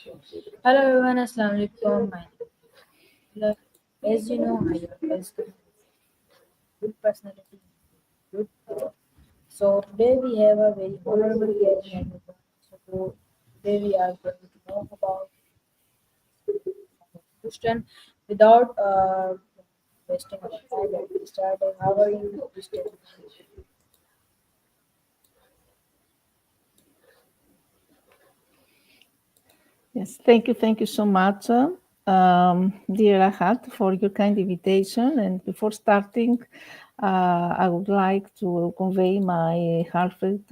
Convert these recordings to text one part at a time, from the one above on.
Hello everyone, Assalamu alaikum. My name is Abdullah. As you know, I always come with good personality, good. So today we have a very honorable guest, everyone. So today we are going to know about Christian without wasting our time. Let me start. How are you, Christian? Yes, thank you so much, dear Ahad, for your kind invitation. And before starting, I would like to convey my heartfelt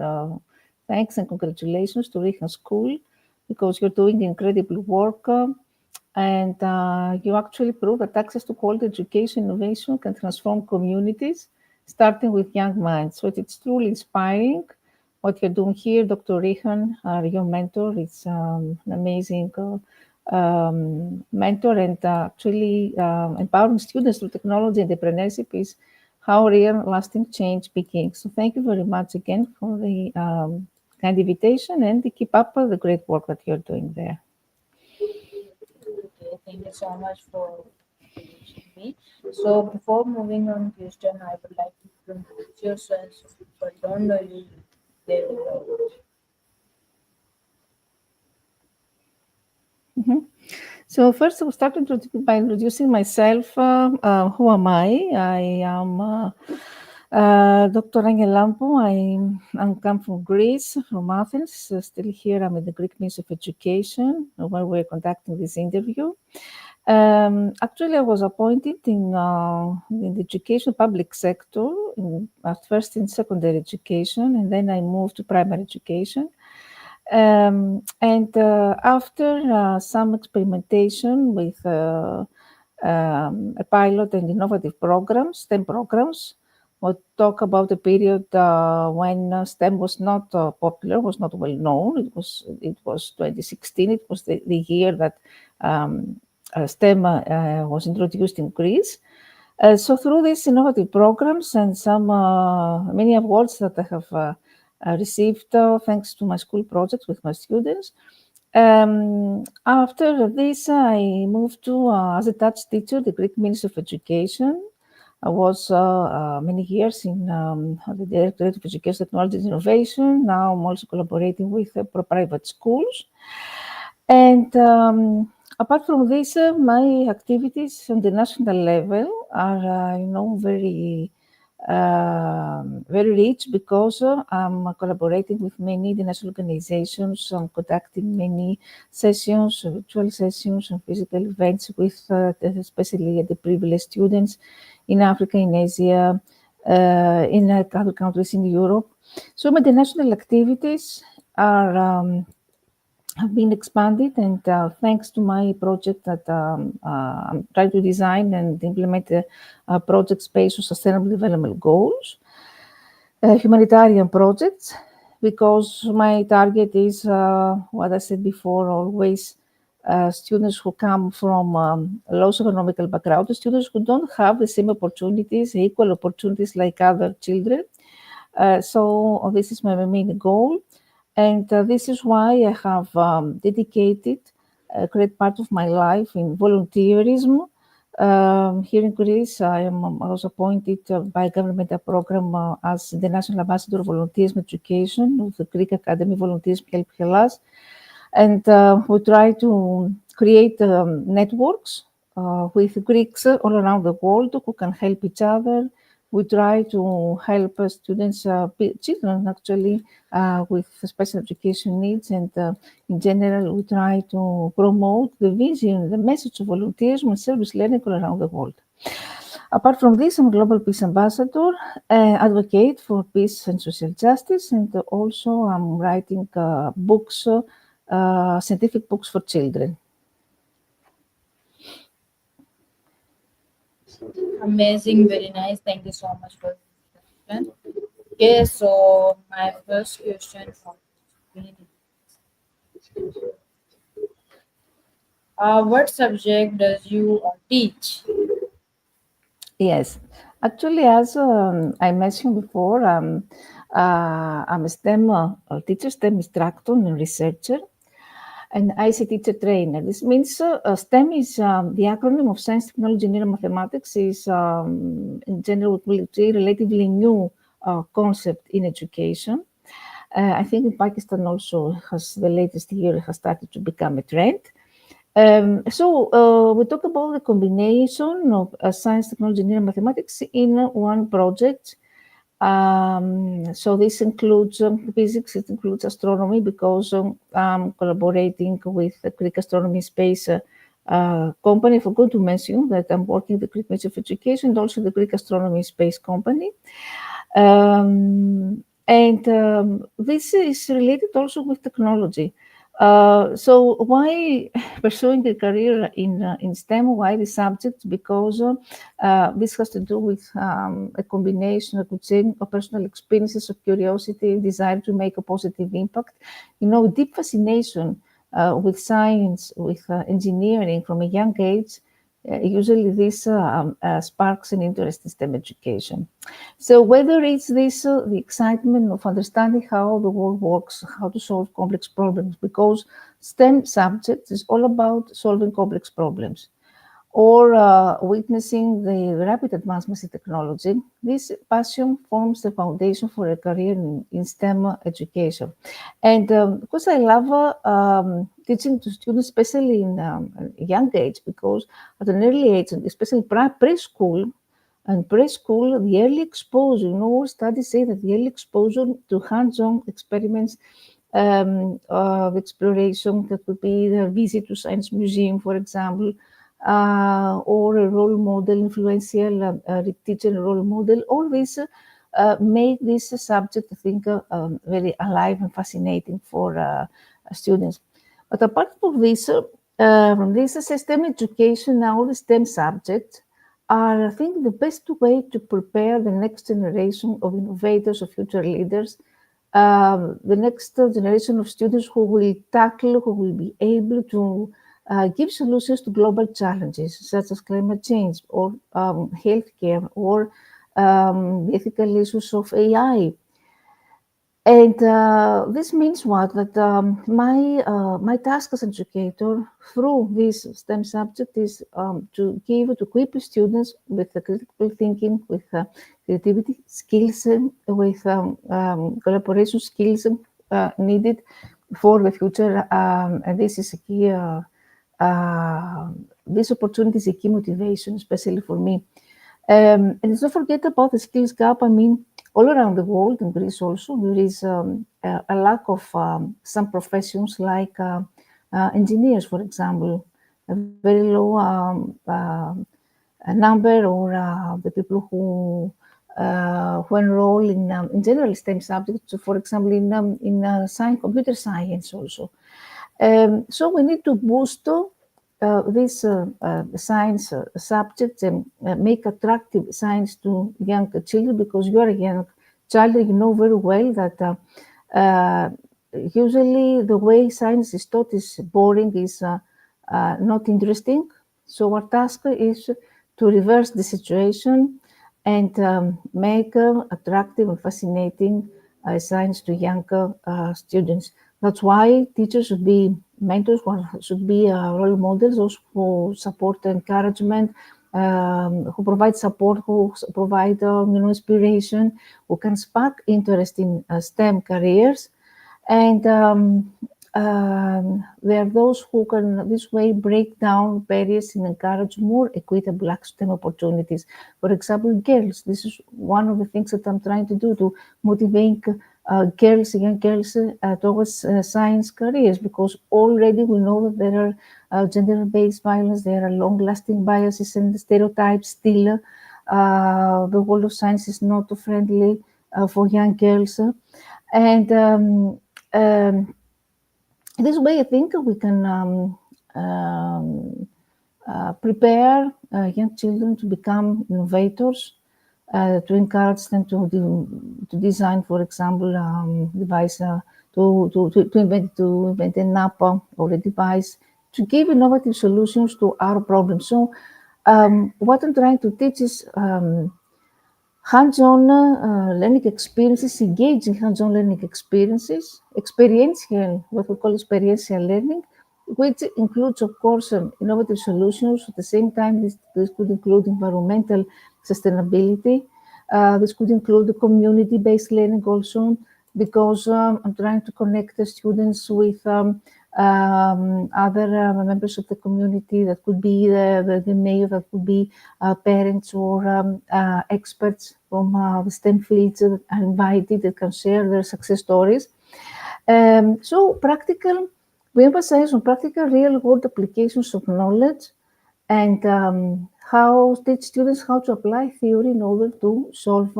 thanks and congratulations to Rehan School because you're doing incredible work. And you actually prove that access to quality education innovation can transform communities, starting with young minds. So it's truly inspiring what you're doing here. Dr. Rehan, your mentor, is an amazing mentor, and actually empowering students through technology and entrepreneurship is how real lasting change begins. So thank you very much again for the kind invitation, and keep up the great work that you're doing there. Okay, thank you so much for introducing me. So before moving on, Christian, I would like you to introduce yourself so people don't know you. They will know you. Mhm. So first, I will start by introducing myself. Who am I? I am Dr. Rania Lampou. I come from Greece, from Athens. Still here, I'm in the Greek Ministry of Education, where we're conducting this interview. Actually, I was appointed in the education public sector, at first in secondary education, and then I moved to primary education. And after some experimentation with a pilot and innovative programs, STEM programs, we'll talk about a period when STEM was not popular, was not well known. It was 2016. It was the year that STEM was introduced in Greece. So through these innovative programs and some many awards that I have received thanks to my school projects with my students. After this, I moved to as a Dutch teacher, the Greek Ministry of Education. I was many years in the Directorate of Education Technology and Innovation. Now I'm also collaborating with private schools. And apart from this, my activities on the national level are, very rich because I'm collaborating with many international organizations. I'm conducting many sessions, virtual sessions, and physical events with especially the privileged students in Africa, in Asia, in other countries in Europe. So my international activities are have been expanded, and thanks to my project that I'm trying to design and implement a project based on sustainable development goals, humanitarian projects, because my target is what I said before, always students who come from low economical background, students who don't have the same opportunities, equal opportunities like other children. So this is my main goal. And this is why I have dedicated a great part of my life in volunteerism. Here in Greece, I was appointed by governmental program as the National Ambassador of Volunteerism Education of the Greek Academy Volunteerism Help Hellas. And we try to create networks with Greeks all around the world who can help each other. We try to help students, children actually, with special education needs. And in general, we try to promote the vision, the message of volunteerism and service learning all around the world. Apart from this, I'm a Global Peace Ambassador, advocate for peace and social justice, and also I'm writing books, scientific books for children. Amazing, very nice. Thank you so much for the introduction. Okay, so my first question for you is, what subject does you teach? Yes, actually, as I mentioned before, I'm a STEM teacher, STEM instructor and researcher. an IC teacher trainer. This means STEM is the acronym of Science, Technology, Engineering, Mathematics. Is in general a relatively new concept in education. I think in Pakistan also has the latest year has started to become a trend. We talk about the combination of science, technology, engineering, mathematics in one project. So this includes physics, it includes astronomy, because I'm collaborating with the Greek Astronomy Space company. I forgot to mention that I'm working with the Greek Ministry of Education and also the Greek Astronomy Space company. This is related also with technology. So why pursuing a career in STEM? Why the subject? Because this has to do with a combination, I could say, of personal experiences, of curiosity, desire to make a positive impact, deep fascination with science, with engineering from a young age. Usually this sparks an interest in STEM education. So whether it's this, the excitement of understanding how the world works, how to solve complex problems, because STEM subject is all about solving complex problems, or witnessing the rapid advancements in technology, this passion forms the foundation for a career in STEM education. And because I love teaching to students, especially in a young age, because at an early age, especially preschool, and preschool, the early exposure, studies say that the early exposure to hands-on experiments of exploration, that would be the visit to science museum, for example, or a role model, influential teacher role model, all this make this subject, I think, very alive and fascinating for students. But apart from this STEM education, now the STEM subjects are, I think, the best way to prepare the next generation of innovators, of future leaders, the next generation of students who will tackle, who will be able to give solutions to global challenges such as climate change or healthcare or the ethical issues of AI. And this means what? That my task as educator through this STEM subject is to equip students with the critical thinking, with creativity skills, with collaboration skills needed for the future. And this is a key. This opportunity is a key motivation, especially for me. And let's not forget about the skills gap. I mean, all around the world, in Greece also, there is a lack of some professions like engineers, for example, a very low number, or the people who enroll in general STEM subjects, so for example, in science, computer science also. So we need to boost this science subjects and make attractive science to young children, because you are a young child, you know very well that usually the way science is taught is boring, is not interesting. So our task is to reverse the situation and make attractive and fascinating science to younger students. That's why teachers should be mentors, should be role models, those who support encouragement, who provide support, who provide inspiration, who can spark interest in STEM careers. And there are those who can this way break down barriers and encourage more equitable STEM opportunities. For example, girls. This is one of the things that I'm trying to do, to motivate young girls towards science careers, because already we know that there are gender-based violence, there are long-lasting biases and stereotypes still. The world of science is not friendly for young girls. And this way, I think we can prepare young children to become innovators, to encourage them to design, for example, device, to invent an app or a device, to give innovative solutions to our problems. So what I'm trying to teach is hands-on learning experiences, engaging hands-on learning experiences, experiential, what we call experiential learning, which includes, of course, innovative solutions. At the same time, this could include environmental sustainability. This could include the community-based learning also, because I'm trying to connect the students with other members of the community. That could be the mayor, that could be parents or experts from the STEM fields that are invited, that can share their success stories. So practical, we emphasize on practical real-world applications of knowledge, and how teach students how to apply theory in order to solve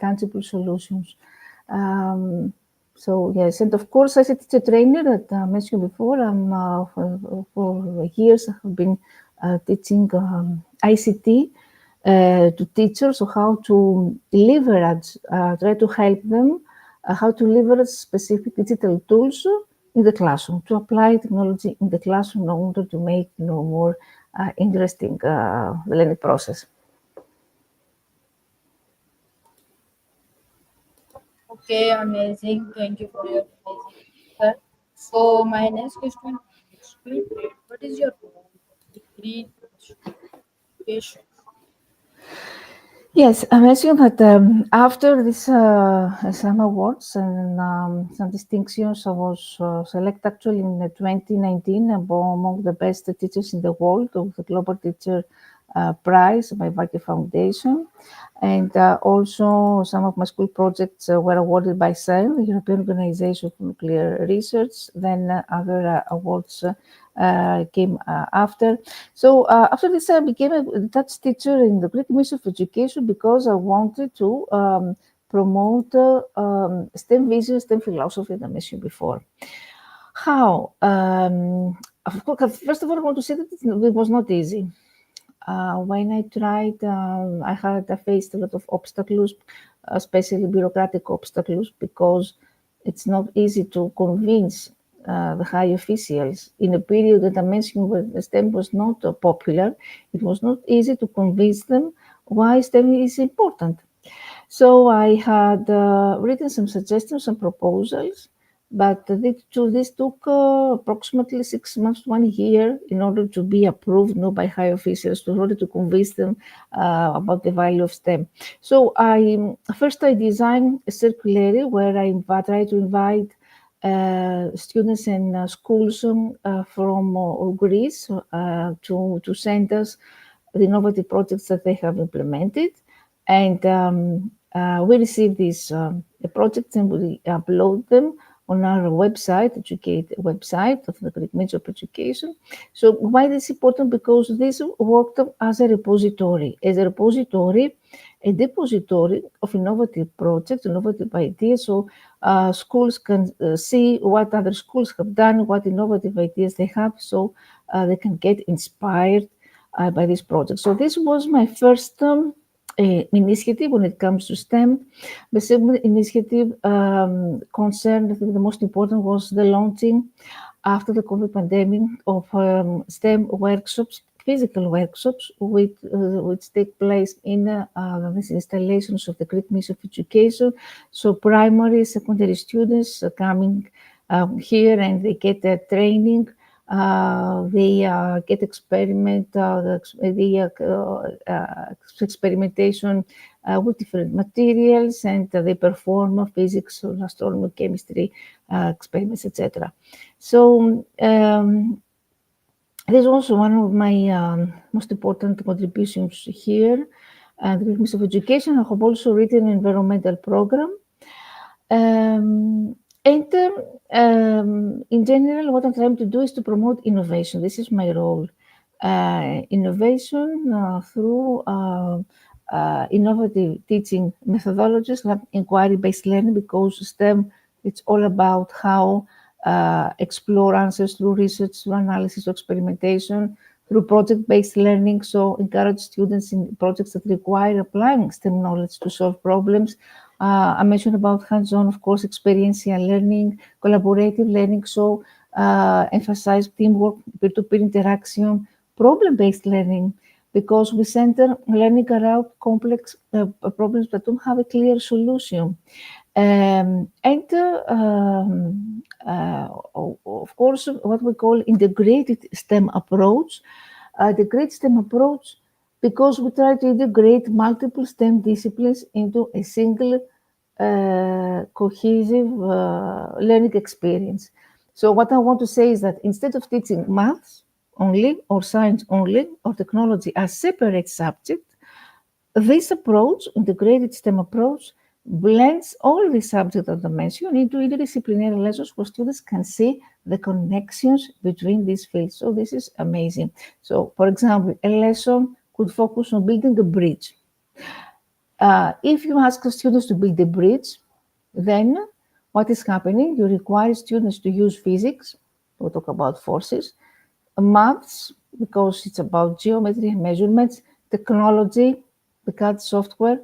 tangible solutions. So yes, and of course, as a teacher trainer that I mentioned before, for years I have been teaching ICT to teachers, so how to leverage, try to help them how to leverage specific digital tools in the classroom, to apply technology in the classroom in order to make more interesting the learning process. Okay, amazing. Thank you for your amazing answer. So my next question is, what is your role in green education? Yes, I mentioned that after this some awards and some distinctions, I was selected actually in 2019 among the best teachers in the world of the Global Teacher Prize by Varkey Foundation. And also some of my school projects were awarded by CERN, the European Organization for Nuclear Research. Then other awards came after. So after this, I became a Dutch teacher in the Greek Ministry of Education because I wanted to promote STEM vision, STEM philosophy that I mentioned before. How? Of course, first of all, I want to say that it was not easy. When I tried, I faced a lot of obstacles, especially bureaucratic obstacles, because it's not easy to convince the high officials in a period that I mentioned where the STEM was not popular. It was not easy to convince them why STEM is important. So I had written some suggestions and proposals, but this took approximately 6 months to 1 year in order to be approved by high officials, in order to convince them about the value of STEM. So I designed a circular where I try to invite students and schools from Greece to send us the innovative projects that they have implemented. And we receive these projects and we upload them on our website, Educate website of the Greek Ministry of Education. So why this is important? Because this worked as a repository, a depository of innovative projects, innovative ideas. So schools can see what other schools have done, what innovative ideas they have, so they can get inspired by this project. So this was my first initiative when it comes to STEM. The second initiative concerned, I think the most important, was the launching after the COVID pandemic of STEM workshops, physical workshops, which take place in these installations of the Greek Ministry of Education. So primary, secondary students are coming here and they get their training. They get experimentation with different materials, and they perform physics, astronomy, chemistry experiments, etc. So this is also one of my most important contributions here. And the Ministry of Education, I have also written an environmental program. In general, what I'm trying to do is to promote innovation. This is my role. Innovation through innovative teaching methodologies like inquiry-based learning, because STEM, it's all about how explore answers through research, through analysis, through experimentation, through project-based learning. So encourage students in projects that require applying STEM knowledge to solve problems. I mentioned about hands-on, of course, experiential learning, collaborative learning. So emphasize teamwork, peer-to-peer interaction, problem-based learning, because we center learning around complex problems that don't have a clear solution. And of course, what we call integrated STEM approach. The great STEM approach, because we try to integrate multiple STEM disciplines into a single cohesive learning experience. So what I want to say is that instead of teaching maths only, or science only, or technology as separate subjects, this approach, integrated STEM approach, blends all the subjects that I mentioned into interdisciplinary lessons where students can see the connections between these fields. So this is amazing. So, for example, a lesson could focus on building a bridge. If you ask the students to build a bridge, then what is happening? You require students to use physics, we talk about forces, maths, because it's about geometry and measurements, technology, the CAD software.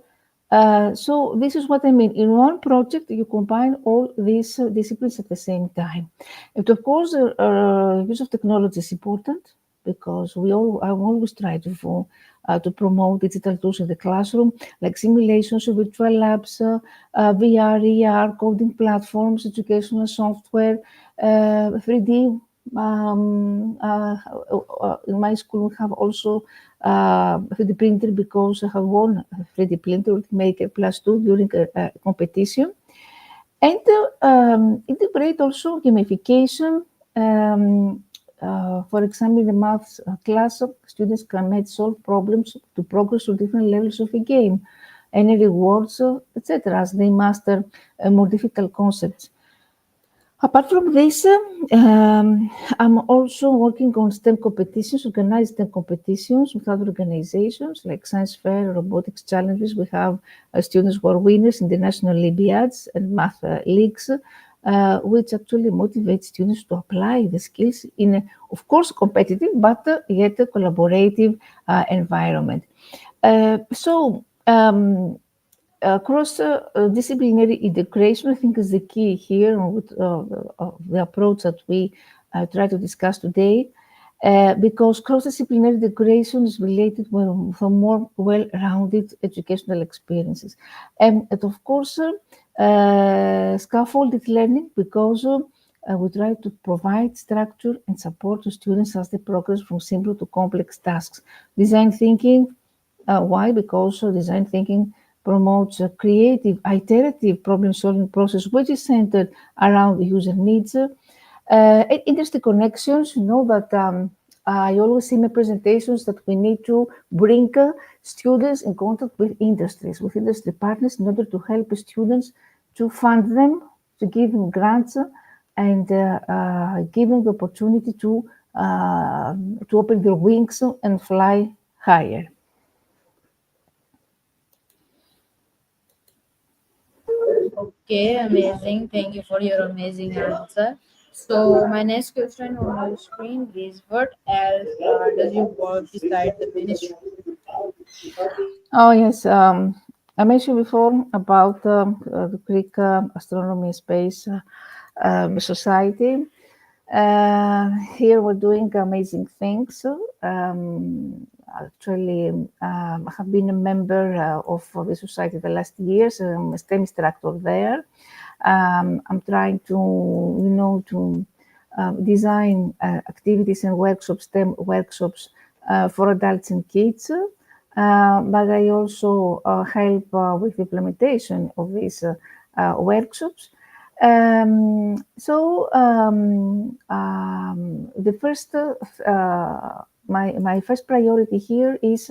So this is what I mean. In one project, you combine all these disciplines at the same time. And of course, use of technology is important because I always try to promote digital tools in the classroom, like simulations, virtual labs, VR, ER, coding platforms, educational software, 3D. In my school, we have also 3D printer because I have won a 3D printer with Maker Plus 2 during a competition. And integrate also gamification. For example, in the maths class, students can solve problems to progress to different levels of a game, any rewards, etc., as they master more difficult concepts. Apart from this, I'm also working on STEM competitions, organized STEM competitions with other organizations like Science Fair, Robotics Challenges. We have students who are winners in the national Olympiads and math leagues, which actually motivate students to apply the skills in a, of course, competitive, but yet a collaborative environment. Cross-disciplinary integration, I think, is the key here with the approach that we try to discuss today, because cross-disciplinary integration is related with more well-rounded educational experiences. And of course, scaffolded learning, because we try to provide structure and support to students as they progress from simple to complex tasks. Design thinking, why? Because design thinking promotes a creative, iterative problem-solving process, which is centered around user needs. Interesting connections, you know that I always see in my presentations that we need to bring students in contact with industries, with industry partners, in order to help students to fund them, to give them grants, and give them the opportunity to open their wings and fly higher. Okay, amazing. Thank you for your amazing answer. So my next question on your screen is, what else does you work beside the ministry? Oh, yes. I mentioned before about the Greek Astronomy Space Society. Here we're doing amazing things. Actually, I have been a member of the society the last years. I'm a STEM instructor there. I'm trying to design activities and workshops, STEM workshops for adults and kids. But I also help with the implementation of these workshops. The first, my first priority here is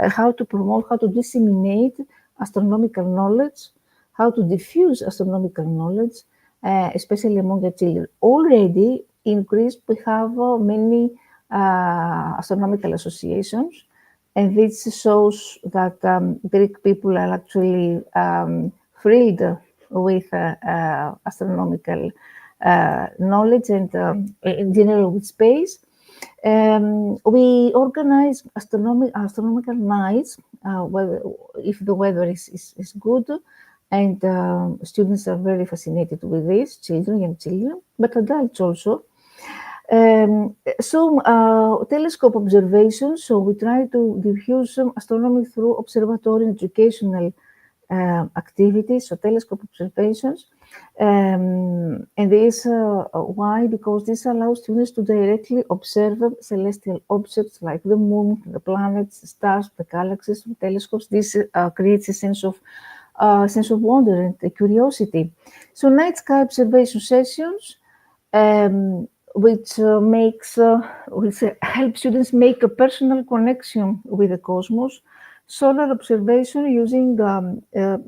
how to promote, how to disseminate astronomical knowledge, how to diffuse astronomical knowledge, especially among the children. Already in Greece, we have many astronomical associations, and this shows that Greek people are actually thrilled with astronomical knowledge and in general with space. We organize astronomical nights if the weather is good, and students are very fascinated with this, young children, but adults also. Telescope observations. So we try to diffuse astronomy through observatory and educational activities, so telescope observations. And this why? Because this allows students to directly observe celestial objects like the moon, the planets, the stars, the galaxies, the telescopes. This creates a sense of wonder and curiosity. So night sky observation sessions, which help students make a personal connection with the cosmos. Solar observation using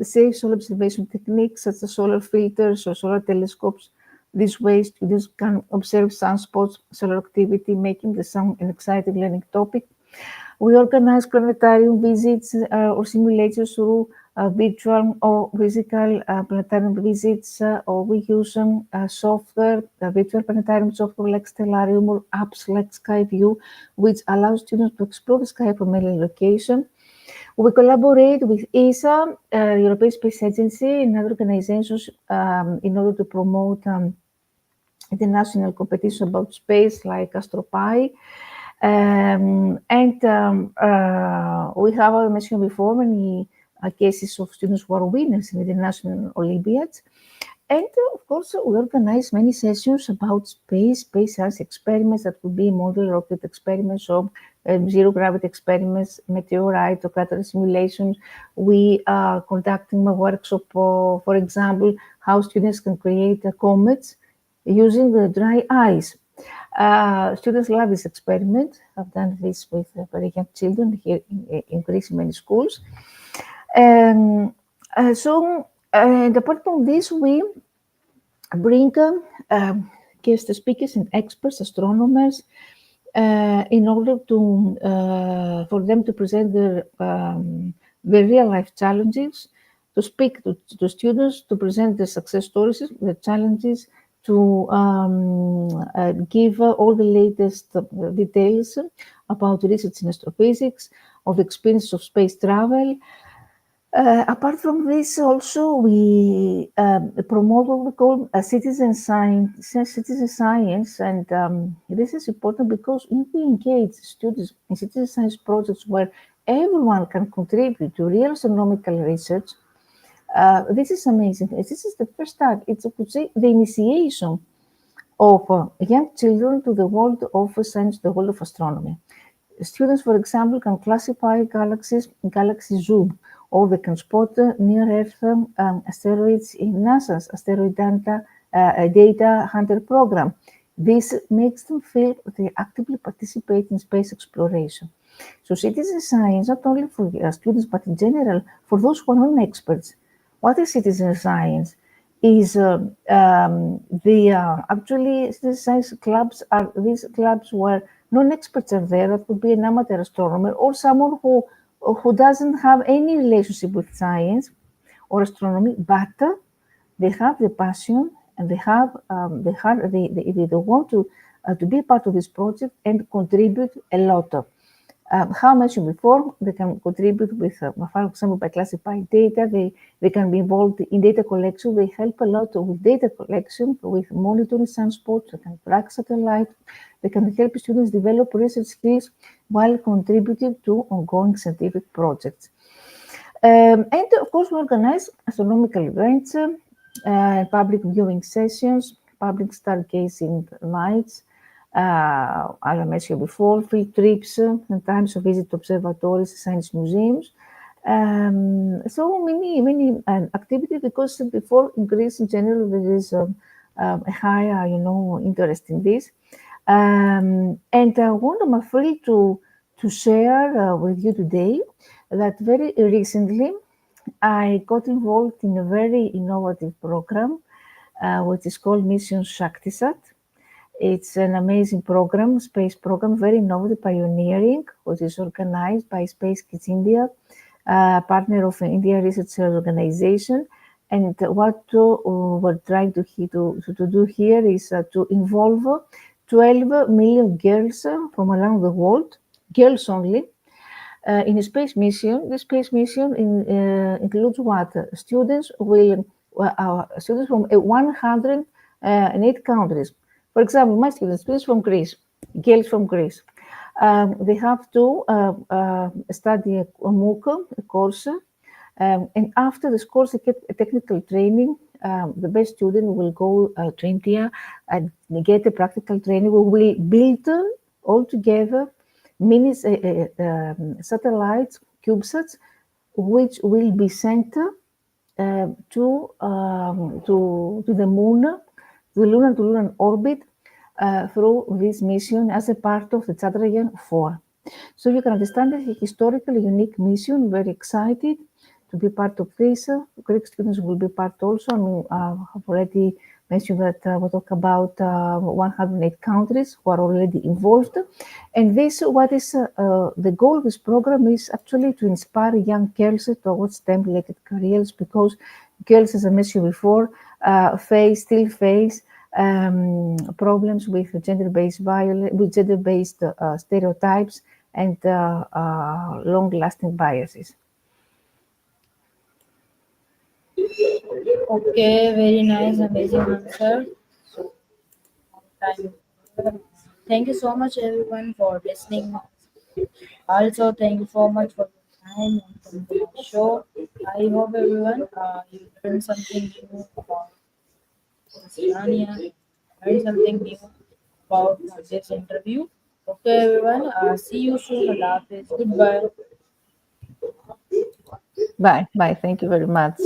safe solar observation techniques such as solar filters or solar telescopes. This way, students can observe sunspots, solar activity, making the sun an exciting learning topic. We organize planetarium visits or simulators through virtual or physical planetarium visits, or we use software, virtual planetarium software like Stellarium or apps like Skyview, which allows students to explore the sky from any location. We collaborate with ESA, European Space Agency, and other organizations in order to promote international competition about space like AstroPi. We have, I mentioned before, many cases of students who are winners in international Olympiads. And of course, we organize many sessions about space science experiments that could be model rocket experiments or zero gravity experiments, meteorite or crater simulations. We are conducting a workshop, for example, how students can create comets using the dry ice. Students love this experiment. I've done this with very young children here in Greece in many schools. And apart from this, we bring guest speakers and experts, astronomers, in order to for them to present their real life challenges, to speak to students, to present the success stories, the challenges, to give all the latest details about research in astrophysics, of the experience of space travel. Apart from this, also we promote what we call citizen science, and this is important because if we engage students in citizen science projects where everyone can contribute to real astronomical research, this is amazing. This is the first start. It's, I could say, the initiation of young children to the world of science, the world of astronomy. Students, for example, can classify galaxies in Galaxy Zoom, or they can spot near-Earth asteroids in NASA's Asteroid Data Hunter program. This makes them feel they actively participate in space exploration. So citizen science, not only for students, but in general, for those who are non-experts. What is citizen science? Is actually citizen science clubs are these clubs where non-experts are there. That could be an amateur astronomer or someone who doesn't have any relationship with science or astronomy, but they have the passion and they want to be part of this project and contribute a lot. How I mentioned before, they can contribute with, for example, by classifying data. They can be involved in data collection. They help a lot with data collection, with monitoring sunspots. They can track satellite. They can help students develop research skills while contributing to ongoing scientific projects. And of course, we organize astronomical events, public viewing sessions, public stargazing nights, as I mentioned before, field trips, and times of visit to observatories, science museums. So many activities, because before in Greece in general there is a higher, interest in this. And I'm afraid to share with you today that very recently I got involved in a very innovative program, which is called Mission Shaktisat. It's an amazing program, space program, very innovative, pioneering, which is organized by Space Kids India, partner of India Research Organization. And what we're trying to do here is to involve 12 million girls from around the world, girls only, in a space mission. The space mission includes what? Students from 108 countries. For example, my students from Greece, girls from Greece, they have to study a MOOC, a course, And after the course technical training, the best student will go to India and get a practical training. We will build all together mini satellites, CubeSats, which will be sent to the moon, the lunar orbit through this mission as a part of the Chandrayaan 4. So you can understand it's a historically unique mission. Very excited to be part of this. Greek students will be part also. I mean, I've already mentioned that we talk about 108 countries who are already involved. And this, what is the goal of this program is actually to inspire young girls towards STEM-related careers, because girls, as I mentioned before, still face problems with gender-based violence, with gender-based stereotypes and long-lasting biases. Okay, very nice, amazing answer. So, time. Thank you so much, everyone, for listening. Also, thank you so much for your time and coming to my show. I hope everyone you learned something new about Rania, learned something new about this interview. Okay, everyone. See you soon. Allah Hafiz. Goodbye. Bye. Bye. Thank you very much.